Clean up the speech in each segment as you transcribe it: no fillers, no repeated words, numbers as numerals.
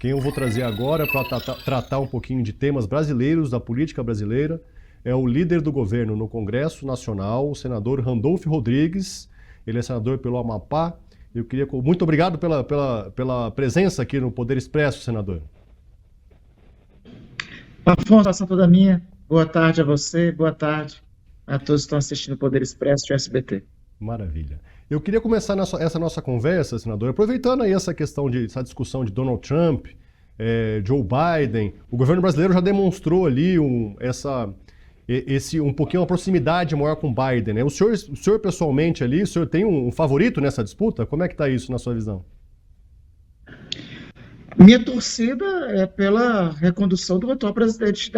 Quem eu vou trazer agora para tratar um pouquinho de temas brasileiros, da política brasileira, é o líder do governo no Congresso Nacional, o senador Randolfo Rodrigues. Ele é senador pelo Amapá. Muito obrigado pela presença aqui no Poder Expresso, senador. Afonso, a toda minha. Boa tarde a você, boa tarde a todos que estão assistindo o Poder Expresso do SBT. Maravilha. Eu queria começar essa nossa conversa, senador, aproveitando aí essa discussão de Donald Trump, Joe Biden. O governo brasileiro já demonstrou ali um pouquinho uma proximidade maior com Biden, né? O senhor pessoalmente ali, o senhor tem um favorito nessa disputa? Como é que está isso na sua visão? Minha torcida é pela recondução do atual presidente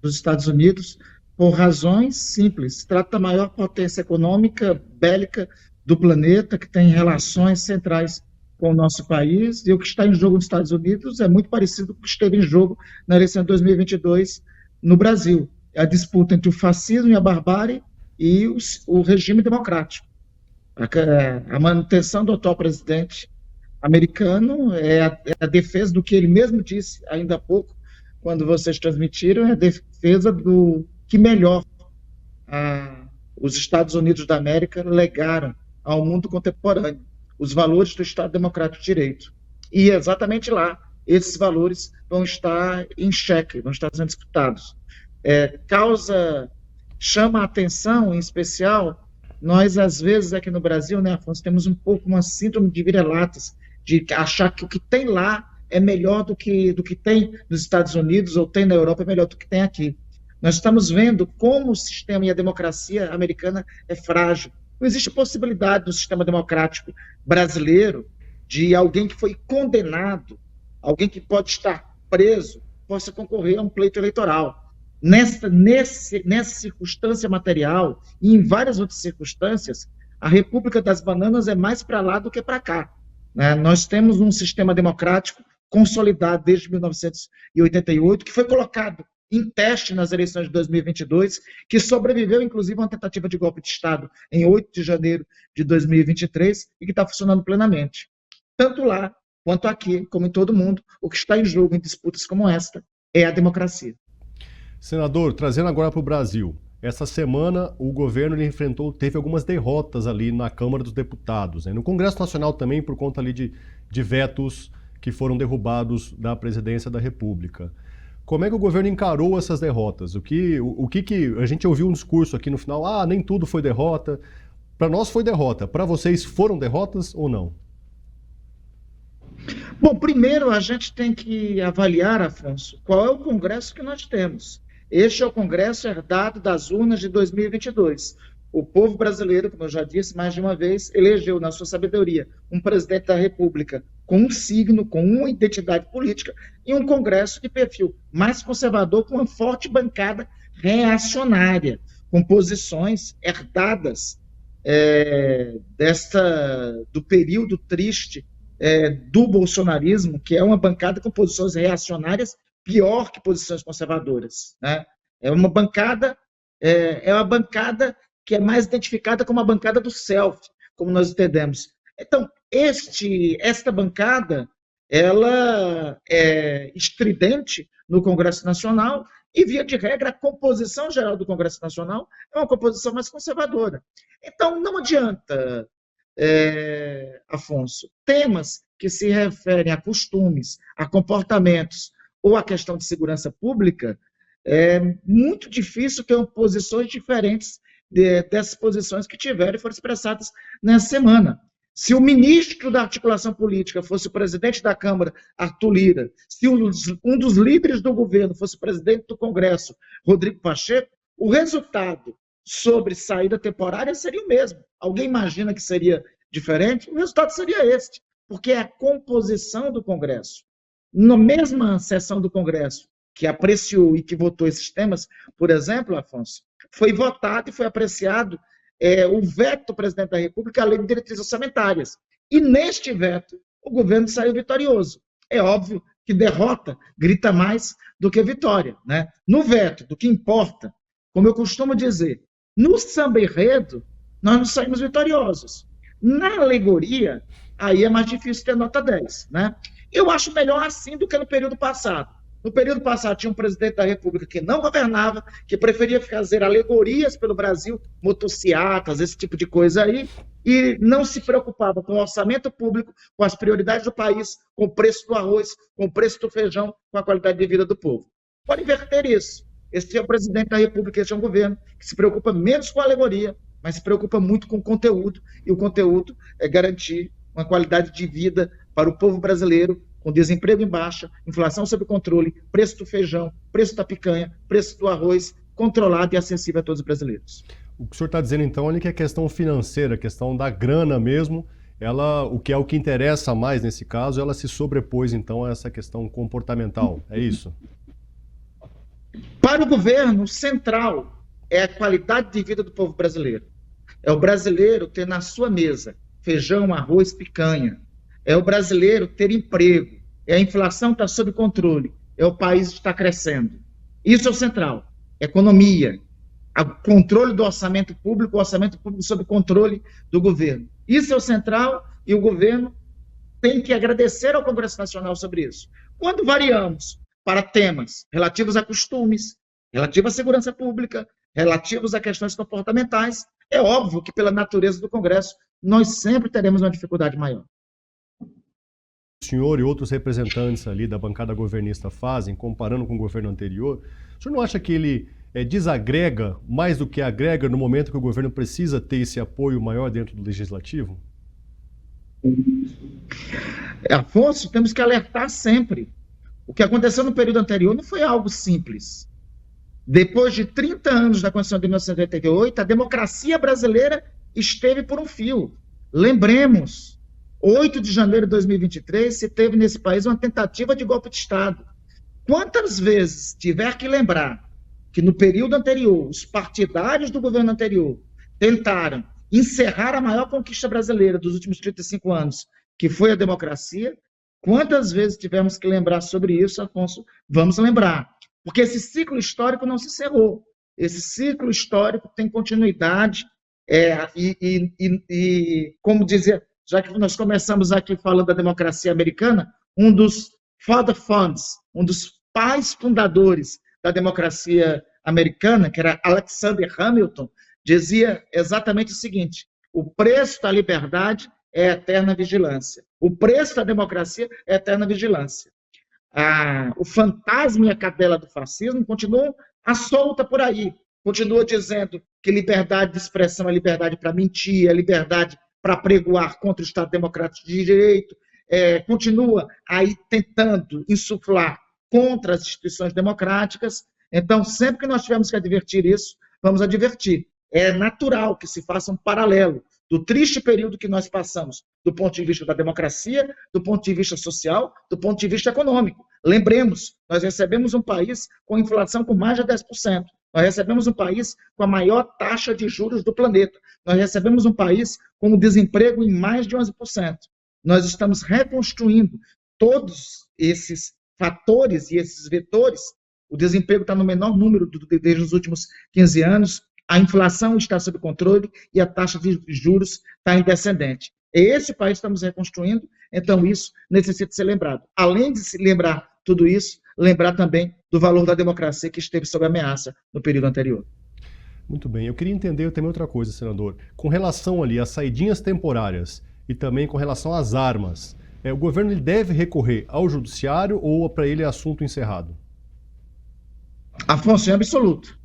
dos Estados Unidos, por razões simples. Se trata da maior potência econômica, bélica do planeta, que tem relações centrais com o nosso país, e o que está em jogo nos Estados Unidos é muito parecido com o que esteve em jogo na eleição de 2022 no Brasil. É a disputa entre o fascismo e a barbárie e o regime democrático. A manutenção do atual presidente americano é a defesa do que ele mesmo disse ainda há pouco, quando vocês transmitiram, é a defesa do que melhor os Estados Unidos da América legaram ao mundo contemporâneo, os valores do Estado Democrático de Direito. E exatamente lá, esses valores vão estar em xeque, vão estar sendo disputados. Chama a atenção, em especial, nós, às vezes, aqui no Brasil, né, Afonso, temos um pouco uma síndrome de vira-latas, de achar que o que tem lá é melhor do que tem nos Estados Unidos ou tem na Europa, é melhor do que tem aqui. Nós estamos vendo como o sistema e a democracia americana é frágil. Não existe possibilidade no sistema democrático brasileiro de alguém que foi condenado, alguém que pode estar preso, possa concorrer a um pleito eleitoral. Nessa circunstância material e em várias outras circunstâncias, a República das Bananas é mais para lá do que para cá. Nós temos um sistema democrático consolidado desde 1988, que foi colocado em teste nas eleições de 2022, que sobreviveu, inclusive, a uma tentativa de golpe de Estado em 8 de janeiro de 2023 e que está funcionando plenamente. Tanto lá quanto aqui, como em todo mundo, o que está em jogo em disputas como esta é a democracia. Senador, trazendo agora para o Brasil, essa semana o governo teve algumas derrotas ali na Câmara dos Deputados, né? No Congresso Nacional também, por conta ali de vetos que foram derrubados da presidência da República. Como é que o governo encarou essas derrotas? O que a gente ouviu um discurso aqui no final, nem tudo foi derrota. Para nós foi derrota, para vocês foram derrotas ou não? Bom, primeiro a gente tem que avaliar, Afonso, qual é o Congresso que nós temos. Este é o Congresso herdado das urnas de 2022. O povo brasileiro, como eu já disse mais de uma vez, elegeu, na sua sabedoria, um presidente da República com um signo, com uma identidade política e um Congresso de perfil mais conservador, com uma forte bancada reacionária, com posições herdadas do período triste do bolsonarismo, que é uma bancada com posições reacionárias pior que posições conservadoras, né? É uma bancada que é mais identificada como a bancada do self, como nós entendemos. Então, esta bancada, ela é estridente no Congresso Nacional e, via de regra, a composição geral do Congresso Nacional é uma composição mais conservadora. Então, não adianta, Afonso, temas que se referem a costumes, a comportamentos ou a questão de segurança pública, é muito difícil ter posições diferentes dessas posições que tiveram e foram expressadas nessa semana. Se o ministro da articulação política fosse o presidente da Câmara, Arthur Lira, se um dos líderes do governo fosse o presidente do Congresso, Rodrigo Pacheco, o resultado sobre saída temporária seria o mesmo. Alguém imagina que seria diferente? O resultado seria este, porque é a composição do Congresso. Na mesma sessão do Congresso que apreciou e que votou esses temas, por exemplo, Afonso, foi votado e foi apreciado o veto do presidente da República à Lei de Diretrizes Orçamentárias. E neste veto, o governo saiu vitorioso. É óbvio que derrota grita mais do que vitória, né? No veto, do que importa, como eu costumo dizer, no samba-enredo, nós não saímos vitoriosos. Na alegoria, aí é mais difícil ter nota 10, né? Eu acho melhor assim do que no período passado. No período passado tinha um presidente da República que não governava, que preferia fazer alegorias pelo Brasil, motocicletas, esse tipo de coisa aí, e não se preocupava com o orçamento público, com as prioridades do país, com o preço do arroz, com o preço do feijão, com a qualidade de vida do povo. Pode inverter isso. Esse é o presidente da República, esse é um governo que se preocupa menos com a alegoria, mas se preocupa muito com o conteúdo, e o conteúdo é garantir uma qualidade de vida para o povo brasileiro, com desemprego em baixa, inflação sob controle, preço do feijão, preço da picanha, preço do arroz, controlado e acessível a todos os brasileiros. O que o senhor está dizendo, então, é que a questão financeira, a questão da grana mesmo, o que interessa mais nesse caso, ela se sobrepôs, então, a essa questão comportamental. É isso? Para o governo, central é a qualidade de vida do povo brasileiro. É o brasileiro ter na sua mesa feijão, arroz, picanha. É o brasileiro ter emprego. É a inflação está sob controle. É o país está crescendo. Isso é o central. Economia, o controle do orçamento público, o orçamento público sob controle do governo. Isso é o central e o governo tem que agradecer ao Congresso Nacional sobre isso. Quando variamos para temas relativos a costumes, relativos à segurança pública, relativos a questões comportamentais, é óbvio que, pela natureza do Congresso, nós sempre teremos uma dificuldade maior. O senhor e outros representantes ali da bancada governista fazem, comparando com o governo anterior, o senhor não acha que ele desagrega mais do que agrega no momento que o governo precisa ter esse apoio maior dentro do legislativo? Afonso, temos que alertar sempre. O que aconteceu no período anterior não foi algo simples. Depois de 30 anos da Constituição de 1988, a democracia brasileira esteve por um fio. Lembremos, 8 de janeiro de 2023, se teve nesse país uma tentativa de golpe de Estado. Quantas vezes tiver que lembrar que no período anterior, os partidários do governo anterior tentaram encerrar a maior conquista brasileira dos últimos 35 anos, que foi a democracia, quantas vezes tivermos que lembrar sobre isso, Afonso, vamos lembrar. Porque esse ciclo histórico não se encerrou. Esse ciclo histórico tem continuidade como dizia, já que nós começamos aqui falando da democracia americana, um dos father funds, um dos pais fundadores da democracia americana, que era Alexander Hamilton, dizia exatamente o seguinte: o preço da liberdade é a eterna vigilância. O preço da democracia é a eterna vigilância. O fantasma e a cadela do fascismo continuam à solta por aí. Continua dizendo que liberdade de expressão é liberdade para mentir, é liberdade para pregoar contra o Estado Democrático de Direito, continua aí tentando insuflar contra as instituições democráticas. Então, sempre que nós tivermos que advertir isso, vamos advertir. É natural que se faça um paralelo do triste período que nós passamos, do ponto de vista da democracia, do ponto de vista social, do ponto de vista econômico. Lembremos, nós recebemos um país com inflação com mais de 10%. Nós recebemos um país com a maior taxa de juros do planeta. Nós recebemos um país com o desemprego em mais de 11%. Nós estamos reconstruindo todos esses fatores e esses vetores. O desemprego está no menor número desde os últimos 15 anos, a inflação está sob controle e a taxa de juros está em descendente. É esse país que estamos reconstruindo, então isso necessita ser lembrado. Além de se lembrar tudo isso, lembrar também do valor da democracia que esteve sob ameaça no período anterior. Muito bem. Eu queria entender também outra coisa, senador. Com relação ali às saidinhas temporárias e também com relação às armas, o governo ele deve recorrer ao judiciário ou para ele é assunto encerrado? Afonso, em absoluto.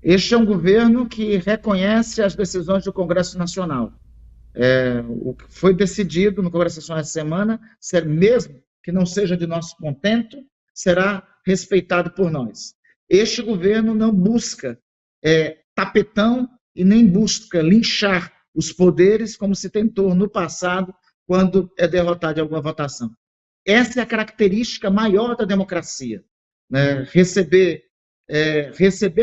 Este é um governo que reconhece as decisões do Congresso Nacional. O que foi decidido no Congresso Nacional essa semana, mesmo que não seja de nosso contento, será respeitado por nós. Este governo não busca tapetão e nem busca linchar os poderes como se tentou no passado, quando é derrotado em alguma votação. Essa é a característica maior da democracia, né? Receber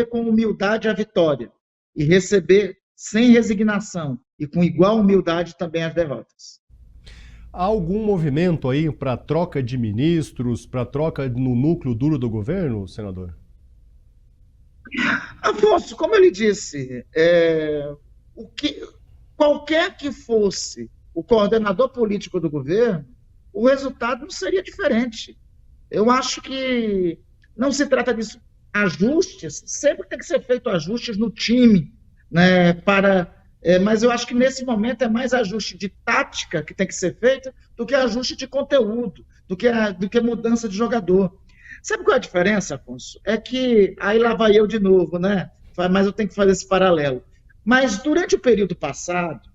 com humildade a vitória e receber sem resignação e com igual humildade também as derrotas. Há algum movimento aí para troca de ministros, para troca no núcleo duro do governo, senador? Afonso, como eu lhe disse, qualquer que fosse o coordenador político do governo, o resultado não seria diferente. Eu acho que não se trata disso. Ajustes, sempre tem que ser feito ajustes no time, né, mas eu acho que nesse momento é mais ajuste de tática que tem que ser feito do que ajuste de conteúdo, do que mudança de jogador. Sabe qual é a diferença, Afonso? É que, aí lá vai eu de novo, né? Mas eu tenho que fazer esse paralelo. Mas durante o período passado,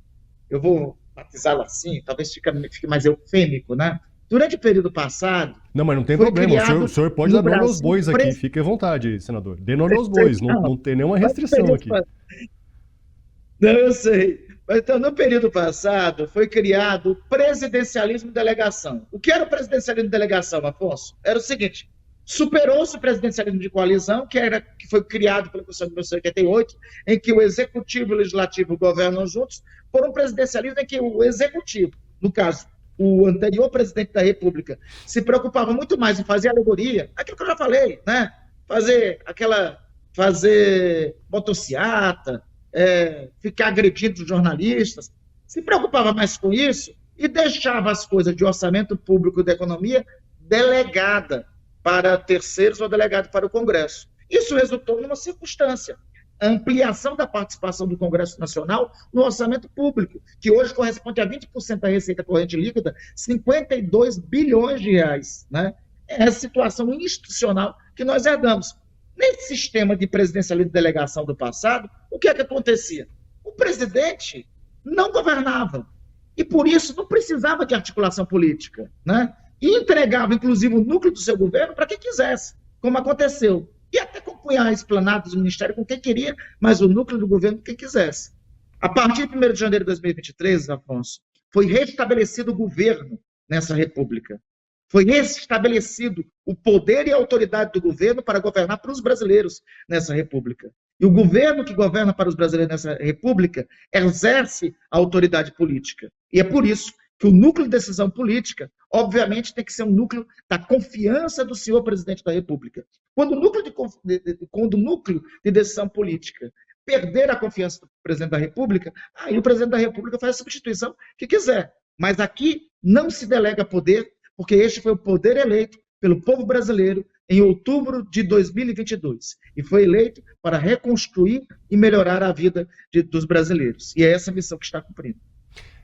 eu vou batizá-lo assim, talvez fique mais eufêmico, né? Durante o período passado, Não, mas não tem foi problema. O criado senhor pode no dar nome aos Brasil bois aqui. Fique à vontade, senador. Dê nome aos bois. Não, não tem nenhuma restrição aqui. Não, eu sei. Mas, então, no período passado, foi criado o presidencialismo de delegação. O que era o presidencialismo de delegação, Afonso? Era o seguinte: superou-se o presidencialismo de coalizão, que foi criado pela Constituição de 1988, em que o executivo e o legislativo governam juntos, por um presidencialismo em que o executivo, no caso, o anterior presidente da República, se preocupava muito mais em fazer alegoria, aquilo que eu já falei, né? Fazer motociata, ficar agredindo os jornalistas, se preocupava mais com isso e deixava as coisas de orçamento público e da economia delegada para terceiros ou delegado para o Congresso. Isso resultou numa circunstância, a ampliação da participação do Congresso Nacional no orçamento público, que hoje corresponde a 20% da receita corrente líquida, 52 bilhões de reais. Né? É a situação institucional que nós herdamos. Nesse sistema de presidencialismo de delegação do passado, o que é que acontecia? O presidente não governava e, por isso, não precisava de articulação política, né? E entregava, inclusive, o núcleo do seu governo para quem quisesse, como aconteceu. E até compunha a esplanada do ministério com quem queria, mas o núcleo do governo com quem quisesse. A partir de 1º de janeiro de 2023, Afonso, foi restabelecido o governo nessa república. Foi restabelecido o poder e a autoridade do governo para governar para os brasileiros nessa república. E o governo que governa para os brasileiros nessa república exerce a autoridade política. E é por isso que o núcleo de decisão política, obviamente, tem que ser um núcleo da confiança do senhor presidente da República. Quando o núcleo de decisão política perder a confiança do presidente da República, aí o presidente da República faz a substituição que quiser. Mas aqui não se delega poder, porque este foi o poder eleito pelo povo brasileiro em outubro de 2022. E foi eleito para reconstruir e melhorar a vida dos brasileiros. E é essa a missão que está cumprindo.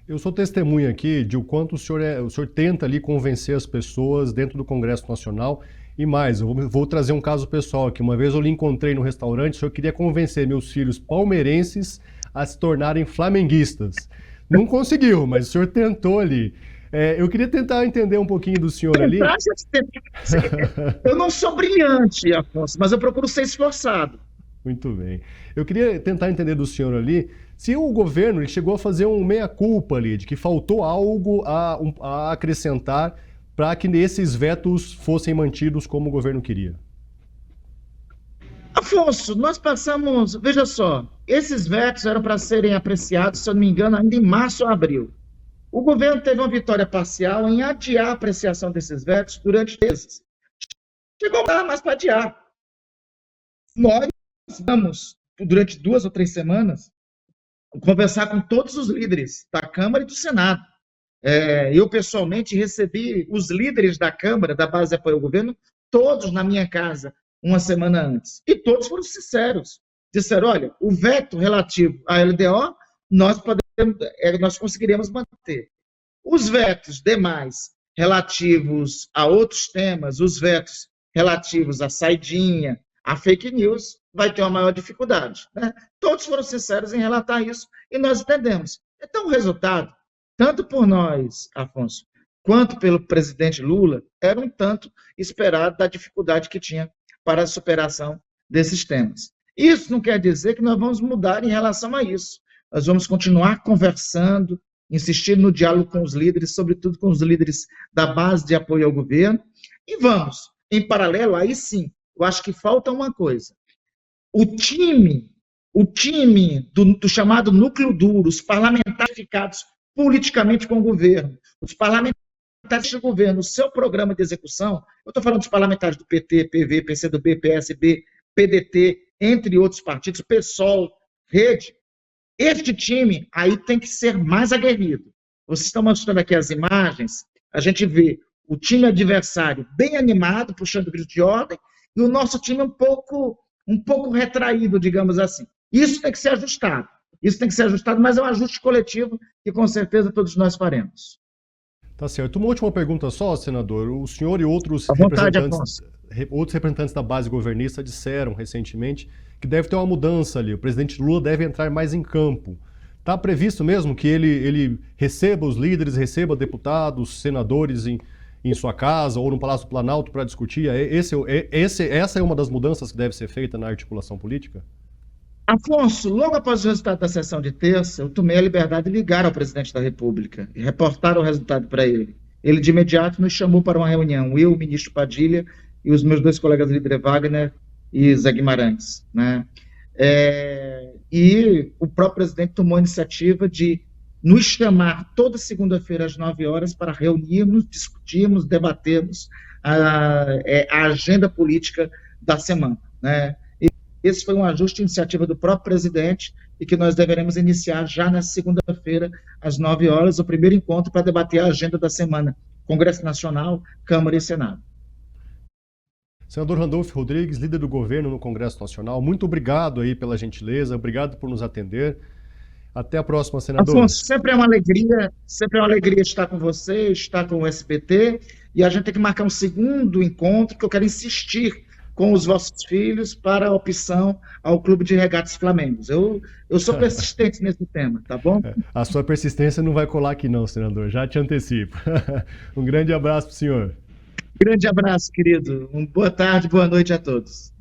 Eu sou testemunha aqui de o quanto o senhor tenta ali convencer as pessoas dentro do Congresso Nacional. E mais, eu vou trazer um caso pessoal aqui. Uma vez eu lhe encontrei no restaurante, o senhor queria convencer meus filhos palmeirenses a se tornarem flamenguistas. Não conseguiu, mas o senhor tentou ali. Eu queria tentar entender um pouquinho do senhor ali. Eu não sou brilhante, Afonso, mas eu procuro ser esforçado. Muito bem. Eu queria tentar entender do senhor ali se o governo ele chegou a fazer um meia-culpa ali, de que faltou algo a acrescentar para que esses vetos fossem mantidos como o governo queria. Afonso, nós passamos, veja só, esses vetos eram para serem apreciados, se eu não me engano, ainda em março ou abril. O governo teve uma vitória parcial em adiar a apreciação desses vetos durante meses. Chegou a dar mais para adiar. Nós vamos, durante 2 ou 3 semanas, conversar com todos os líderes da Câmara e do Senado. Eu, pessoalmente, recebi os líderes da Câmara, da base de apoio ao governo, todos na minha casa, uma semana antes. E todos foram sinceros. Disseram, olha, o veto relativo à LDO, nós conseguiremos manter. Os vetos demais, relativos a outros temas, os vetos relativos à saidinha, a fake news, vai ter uma maior dificuldade. Né? Todos foram sinceros em relatar isso e nós entendemos. Então, o resultado, tanto por nós, Afonso, quanto pelo presidente Lula, era um tanto esperado da dificuldade que tinha para a superação desses temas. Isso não quer dizer que nós vamos mudar em relação a isso. Nós vamos continuar conversando, insistir no diálogo com os líderes, sobretudo com os líderes da base de apoio ao governo, e vamos, em paralelo, aí sim, eu acho que falta uma coisa. O time do chamado núcleo duro, os parlamentares ficados politicamente com o governo, os parlamentares do governo, o seu programa de execução, eu estou falando dos parlamentares do PT, PV, PCdoB, PSB, PDT, entre outros partidos, PSOL, Rede, este time aí tem que ser mais aguerrido. Vocês estão mostrando aqui as imagens A gente vê o time adversário bem animado, puxando grito de ordem, e o nosso time um pouco retraído, digamos assim. Isso tem que ser ajustado. Isso tem que ser ajustado, mas é um ajuste coletivo que com certeza todos nós faremos. Tá certo. Uma última pergunta só, senador. O senhor e À vontade, Afonso. outros representantes da base governista disseram recentemente que deve ter uma mudança ali. O presidente Lula deve entrar mais em campo. Está previsto mesmo que ele receba os líderes, receba deputados, senadores em sua casa ou no Palácio do Planalto para discutir? Essa é uma das mudanças que deve ser feita na articulação política? Afonso, logo após o resultado da sessão de terça, eu tomei a liberdade de ligar ao presidente da República e reportar o resultado para ele. Ele, de imediato, nos chamou para uma reunião, eu, o ministro Padilha e os meus dois colegas líderes, Wagner e Zé Guimarães, né? E o próprio presidente tomou a iniciativa de nos chamar toda segunda-feira às 9 horas para reunirmos, discutirmos, debatermos a agenda política da semana, né? Esse foi um ajuste de iniciativa do próprio presidente e que nós deveremos iniciar já na segunda-feira, às 9 horas, o primeiro encontro para debater a agenda da semana, Congresso Nacional, Câmara e Senado. Senador Randolfo Rodrigues, líder do governo no Congresso Nacional, muito obrigado aí pela gentileza, obrigado por nos atender. Até a próxima, senador. Afonso, sempre é uma alegria estar com você, estar com o SBT, e a gente tem que marcar um segundo encontro, que eu quero insistir com os vossos filhos para a opção ao Clube de Regatas Flamengo. Eu sou persistente nesse tema, tá bom? A sua persistência não vai colar aqui não, senador, já te antecipo. Um grande abraço para o senhor. Grande abraço, querido. Boa tarde, boa noite a todos.